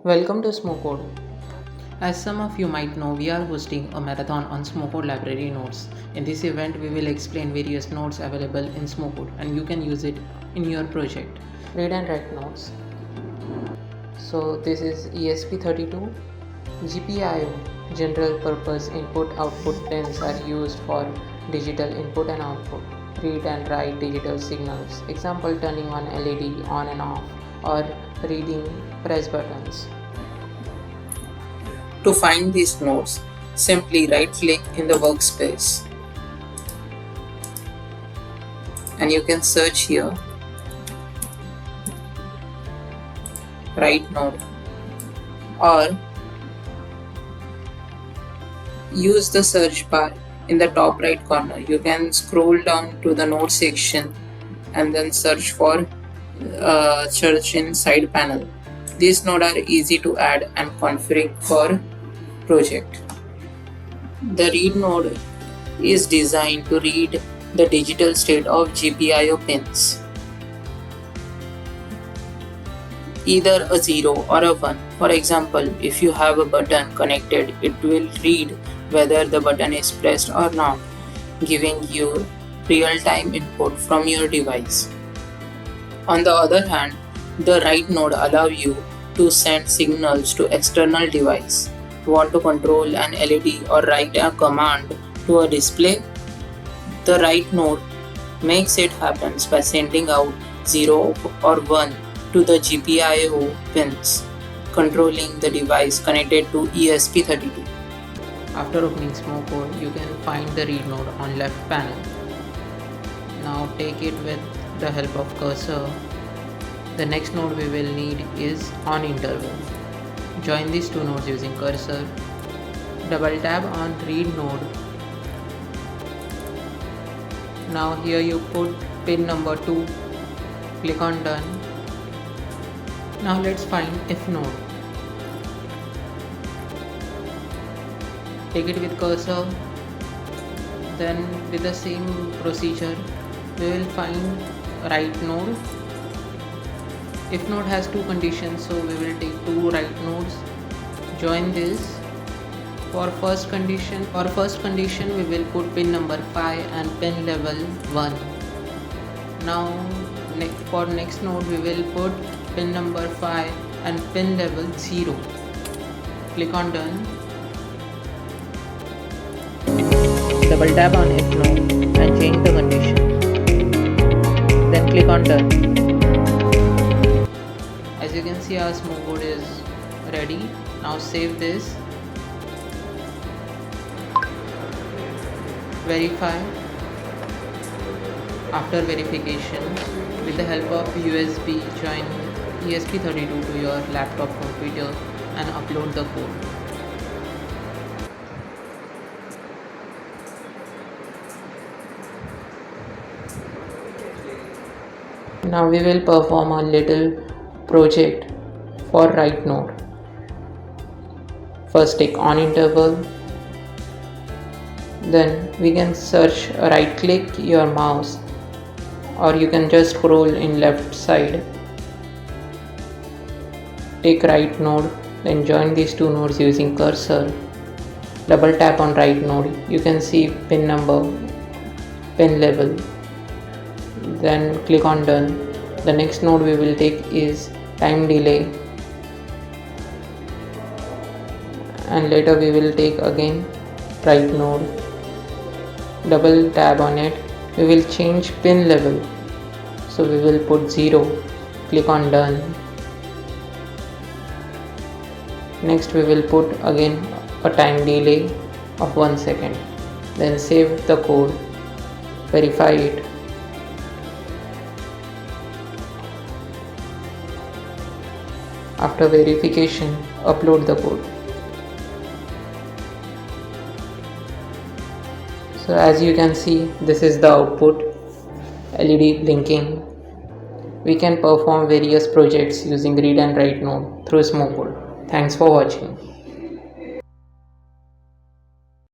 Welcome to SmowCode. As some of you might know, we are hosting a marathon on SmowCode library nodes. In this event, we will explain various nodes available in SmowCode and you can use it in your project. Read and write nodes. So this is ESP-32. GPIO, general purpose input-output pins, are used for digital input and output. Read and write digital signals. Example, turning on LED on and off or reading press buttons. To find these nodes, simply right-click in the workspace and you can search here write node, or use the search bar in the top right corner. You can scroll down to the node section and then search for search in side panel. These nodes are easy to add and configure for project. The read node is designed to read the digital state of GPIO pins, either a 0 or a 1. For example, if you have a button connected, it will read whether the button is pressed or not, giving you real-time input from your device. On the other hand, the write node allows you to send signals to external device. Want to control an LED or write a command to a display? The write node makes it happen by sending out 0 or 1 to the GPIO pins, controlling the device connected to ESP-32. After opening SmowCode, you can find the read node on left panel. Now take it with the help of cursor. The next node we will need is on interval. Join these two nodes using cursor. Double tap on read node. Now here you put pin number 2. Click on done. Now let's find if node. Take it with cursor. Then with the same procedure, we will find write node. If node has two conditions, so we will take two write nodes. Join this. For first condition, we will put pin number 5 and pin level 1. Now for next node, we will put pin number 5 and pin level 0. Click on done. Double tap on if node and change the condition. Then click on done. As you can see, our SmowCode is ready. Now save this. Verify. After verification, with the help of USB, join ESP-32 to your laptop computer and upload the code. Now we will perform a little project for write node. First take on interval, then we can search, right click your mouse, or you can just scroll in left side. Take write node, then join these two nodes using cursor. Double tap on write node, you can see pin number, pin level, then click on done. The next node we will take is time delay, and later we will take again write node. Double tap on it, we will change pin level, so we will put 0. Click on done. Next we will put again a time delay of 1 second. Then save the code, verify it. After verification, upload the code. So as you can see, this is the output, LED blinking. We can perform various projects using read and write node through SmowCode. Thanks for watching.